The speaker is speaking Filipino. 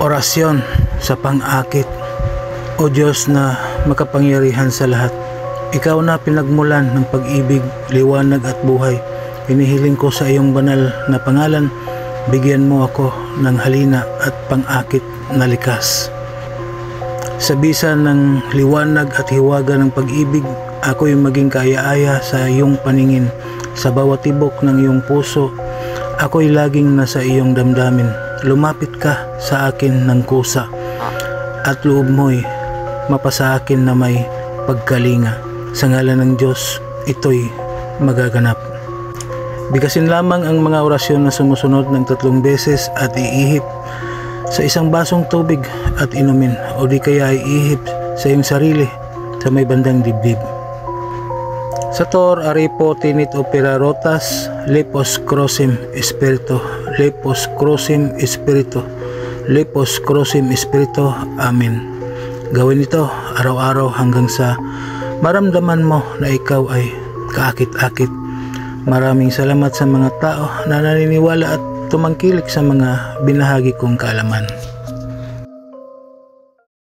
Orasyon sa pang-akit. O Diyos na makapangyarihan sa lahat, Ikaw na pinagmulan ng pag-ibig, liwanag at buhay. Hinihiling ko sa iyong banal na pangalan, bigyan mo ako ng halina at pang-akit na likas. Sa bisa ng liwanag at hiwaga ng pag-ibig, ako'y maging kaaya-aya sa iyong paningin. Sa bawat tibok ng iyong puso, ako'y laging nasa iyong damdamin. Lumapit ka sa akin ng kusa, at loob mo'y mapasa akin na may pagkalinga. Sa ngalan ng Diyos, ito'y magaganap. Bigkasin lamang ang mga orasyon na sumusunod ng 3 beses at iihip sa isang basong tubig at inumin, o di kaya ay ihip sa iyong sarili sa may bandang dibdib. Sator aripo tinit opera rotas, lepos crosim espiritu, lepos crosim espiritu, lepos crosim espiritu. Amen. Gawin ito araw-araw hanggang sa maramdaman mo na ikaw ay kaakit-akit. Maraming salamat sa mga tao na naniniwala at tumangkilik sa mga binahagi kong kaalaman.